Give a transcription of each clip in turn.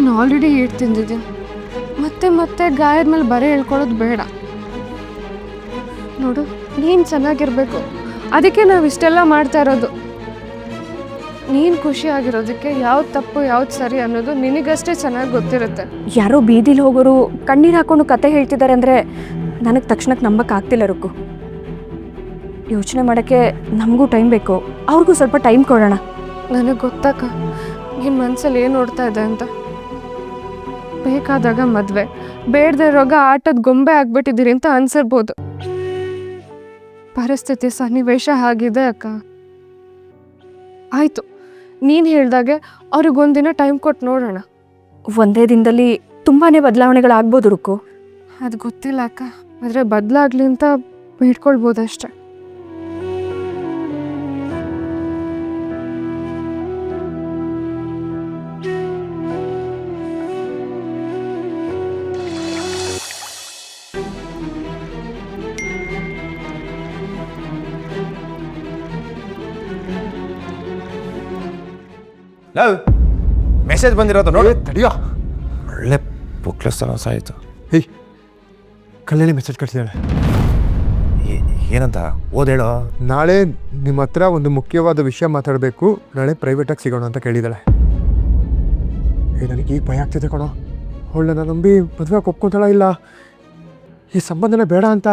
ನಾನು already eight ತಿಂದಿದ್ದೀನಿ. ಮತ್ತೆ ಮತ್ತೆ ಗಾಯದ ಮೇಲೆ ಬರೀ ಹೇಳ್ಕೊಳ್ಳೋದು ಬೇಡ. ನೋಡು, ನೀನು ಚೆನ್ನಾಗಿರ್ಬೇಕು, ಅದಕ್ಕೆ ನಾವು ಇಷ್ಟೆಲ್ಲ ಮಾಡ್ತಾ ಇರೋದು. ನೀನು ಖುಷಿಯಾಗಿರೋದಕ್ಕೆ ಯಾವ್ದು ತಪ್ಪು ಯಾವ್ದು ಸರಿ ಅನ್ನೋದು ನಿನಗಷ್ಟೇ ಚೆನ್ನಾಗಿ ಗೊತ್ತಿರುತ್ತೆ. ಯಾರೋ ಬೀದಿಲಿ ಹೋಗೋರು ಕಣ್ಣೀರು ಹಾಕೊಂಡು ಕತೆ ಹೇಳ್ತಿದ್ದಾರೆ ಅಂದರೆ ನನಗೆ ತಕ್ಷಣಕ್ಕೆ ನಂಬಕ್ಕಾಗ್ತಿಲ್ಲ ರುಕ್ಕು. ಯೋಚನೆ ಮಾಡೋಕ್ಕೆ ನಮಗೂ ಟೈಮ್ ಬೇಕು, ಅವ್ರಿಗೂ ಸ್ವಲ್ಪ ಟೈಮ್ ಕೊಡೋಣ. ನನಗೆ ಗೊತ್ತಕ್ಕ ನಿಮ್ಮ ಮನಸ್ಸಲ್ಲಿ ಏನು ನೋಡ್ತಾ ಇದೆ ಅಂತ. ಬೇಕಾದಾಗ ಮದುವೆ, ಬೇಡದೇ ಇರೋಗ ಆಟದ ಗೊಂಬೆ ಆಗ್ಬಿಟ್ಟಿದ್ದೀರಿ ಅಂತ ಅನ್ಸಿರ್ಬೋದು. ಪರಿಸ್ಥಿತಿ ಸನ್ನಿವೇಶ ಆಗಿದೆ ಅಕ್ಕ. ಆಯಿತು, ನೀನು ಹೇಳ್ದಾಗೆ ಅವ್ರಿಗೊಂದಿನ ಟೈಮ್ ಕೊಟ್ಟು ನೋಡೋಣ. ಒಂದೇ ದಿನದಲ್ಲಿ ತುಂಬಾ ಬದಲಾವಣೆಗಳಾಗ್ಬೋದು ರುಕ್ಕು. ಅದು ಗೊತ್ತಿಲ್ಲ ಅಕ್ಕ, ಆದರೆ ಬದಲಾಗ್ಲಿ ಅಂತ ಬೇಡ್ಕೊಳ್ಬೋದಷ್ಟೆ. ಲವ್ ಮೆಸೇಜ್ ಬಂದಿರೋದು ನೋಡಿ. ತಡಿಯೋ, ಒಳ್ಳೆ ಪುಕ್ಲಸ್ತನ ಸಾಯಿತು. ಹೇಯ್, ಕಲ್ಯಾಣಿ ಮೆಸೇಜ್ ಕಳಿಸಿದ್ದಾಳೆ. ಏನಂತ ಓದೇಳೋ? ನಾಳೆ ನಿಮ್ಮ ಹತ್ರ ಒಂದು ಮುಖ್ಯವಾದ ವಿಷಯ ಮಾತಾಡಬೇಕು, ನಾಳೆ ಪ್ರೈವೇಟಾಗಿ ಸಿಗೋಣ ಅಂತ ಕೇಳಿದ್ದಾಳೆ. ನನಗೆ ಈಗ ಭಯ ಆಗ್ತಿದೆ ಕಣೋ. ಅವಳನ್ನ ನಂಬಿ ಮದುವೆ ಒಪ್ಕೊತಾಳ, ಇಲ್ಲ ಈ ಸಂಬಂಧನೇ ಬೇಡ ಅಂತ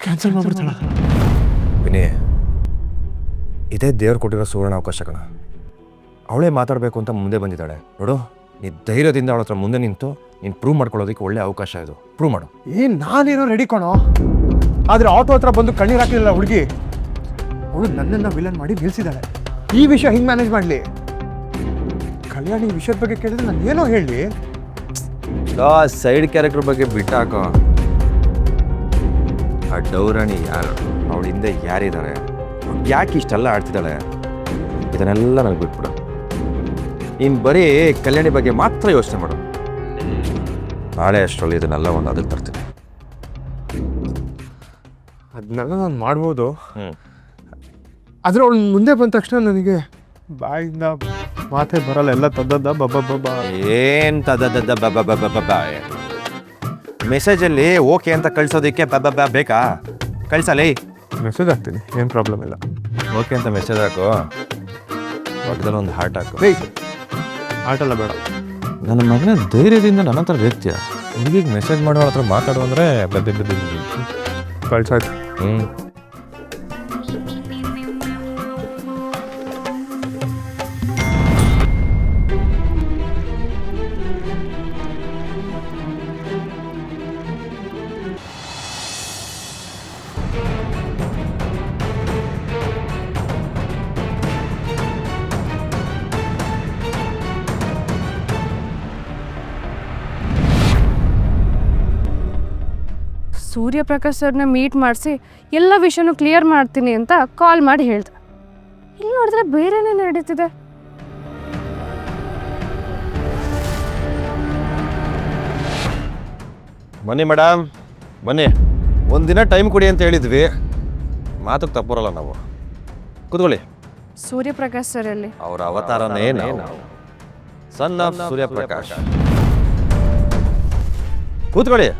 ಕ್ಯಾನ್ಸಲ್ ಮಾಡ್ಬಿಡ್ತಾಳ. ವಿನಿ, ಇದೇ ದೇವ್ರು ಕೊಟ್ಟಿರೋ ಸುವರ್ಣ ಅವಕಾಶ ಕಣ. ಅವಳೇ ಮಾತಾಡಬೇಕು ಅಂತ ಮುಂದೆ ಬಂದಿದ್ದಾಳೆ ನೋಡು. ನೀ ಧೈರ್ಯದಿಂದ ಅವಳ ಹತ್ರ ಮುಂದೆ ನಿಂತು ನೀನು ಪ್ರೂವ್ ಮಾಡ್ಕೊಳ್ಳೋದಕ್ಕೆ ಒಳ್ಳೆ ಅವಕಾಶ ಇದು. ಪ್ರೂವ್ ಮಾಡು. ನಾನೇನೋ ರೆಡಿ ಕಣೋ, ಆದರೆ ಆಟೋ ಹತ್ರ ಬಂದು ಕಣ್ಣೀರು ಹಾಕಲಿಲ್ಲ ಹುಡುಗಿ. ಅವಳು ನನ್ನನ್ನು ವಿಲನ್ ಮಾಡಿ ನಿಲ್ಸಿದ್ದಾಳೆ. ಈ ವಿಷಯ ಹಿಂಗೆ ಮ್ಯಾನೇಜ್ ಮಾಡಲಿ? ಕಲ್ಯಾಣಿ ಈ ವಿಷಯದ ಬಗ್ಗೆ ಕೇಳಿದ್ರೆ ನಾನು ಏನೋ ಹೇಳಿ. ಸೈಡ್ ಕ್ಯಾರೆಕ್ಟರ್ ಬಗ್ಗೆ ಬಿಟ್ಟಾಕೋ. ಆ ಡೌರಾಣಿ ಯಾರು, ಅವಳ ಹಿಂದೆ ಯಾರಿದ್ದಾರೆ, ಯಾಕೆ ಇಷ್ಟೆಲ್ಲ ಆಡ್ತಿದ್ದಾಳೆ, ಇದನ್ನೆಲ್ಲ ನನಗೆ ಬಿಟ್ಬಿಡು. ಇನ್ನು ಬರೀ ಕಲ್ಯಾಣಿ ಬಗ್ಗೆ ಮಾತ್ರ ಯೋಚನೆ ಮಾಡು. ನಾಳೆ ಅಷ್ಟರಲ್ಲಿ ಇದನ್ನೆಲ್ಲ ಒಂದು ಅದಕ್ಕೆ ತರ್ತೀನಿ. ಅದನ್ನೆಲ್ಲ ನಾನು ಮಾಡ್ಬೋದು, ಆದರೆ ಅವಳು ಮುಂದೆ ಬಂದ ತಕ್ಷಣ ನನಗೆ ಬಾಯಿಂದ ಮಾತೇ ಬರಲ್ಲ. ಎಲ್ಲ ತದ್ದದ ಬಬ್ಬ ಏನು ತದ ಮೆಸೇಜಲ್ಲಿ ಓಕೆ ಅಂತ ಕಳ್ಸೋದಕ್ಕೆ ಬೇಕಾ? ಕಳ್ಸಲೇ ಮೆಸೇಜ್ ಹಾಕ್ತೀನಿ, ಏನು ಪ್ರಾಬ್ಲಮ್ ಇಲ್ಲ. ಓಕೆ ಅಂತ ಮೆಸೇಜ್ ಹಾಕು, ಪಕ್ಕದಲ್ಲಿ ಒಂದು ಹಾರ್ಟ್ ಹಾಕು. ಹೇಯ್, ಆಟಲ್ಲ ಬೇಡ. ನನ್ನ ಮಗನ ಧೈರ್ಯದಿಂದ ನನ್ನ ಹತ್ರ ಇರ್ತೀಯ, ಹುಡುಗಿಗೆ ಮೆಸೇಜ್ ಮಾಡೋಳ ಹತ್ರ ಮಾತಾಡು ಅಂದರೆ ಕಳ್ಸಾಯ್ತು. ಸೂರ್ಯಪ್ರಕಾಶ್ ಸರ್ನ ಮೀಟ್ ಮಾಡಿಸಿ ಎಲ್ಲ ವಿಷಯನೂ ಕ್ಲಿಯರ್ ಮಾಡ್ತೀನಿ ಅಂತ ಕಾಲ್ ಮಾಡಿ ಹೇಳ್ದೆ. ಇಲ್ಲಿ ನೋಡಿದ್ರೆ ಬೇರೆನೇ ನಡೀತಿದೆ. ಬನ್ನಿ ಮೇಡಮ್, ಬನ್ನಿ. ಒಂದಿನ ಟೈಮ್ ಕೊಡಿ ಅಂತ ಹೇಳಿದ್ವಿ, ಮಾತಕ್ಕೆ ತಪ್ಪರಲ್ಲ ನಾವು. ಕೂತ್ಕೊಳ್ಳಿ. ಸೂರ್ಯಪ್ರಕಾಶ್ ಸರ್ ಅಲ್ಲಿ ಅವರ ಅವತಾರನೇ ನಾವು, ಸನ್ ಆಫ್ ಸೂರ್ಯಪ್ರಕಾಶ್. ಕೂತ್ಕೊಳ್ಳಿ.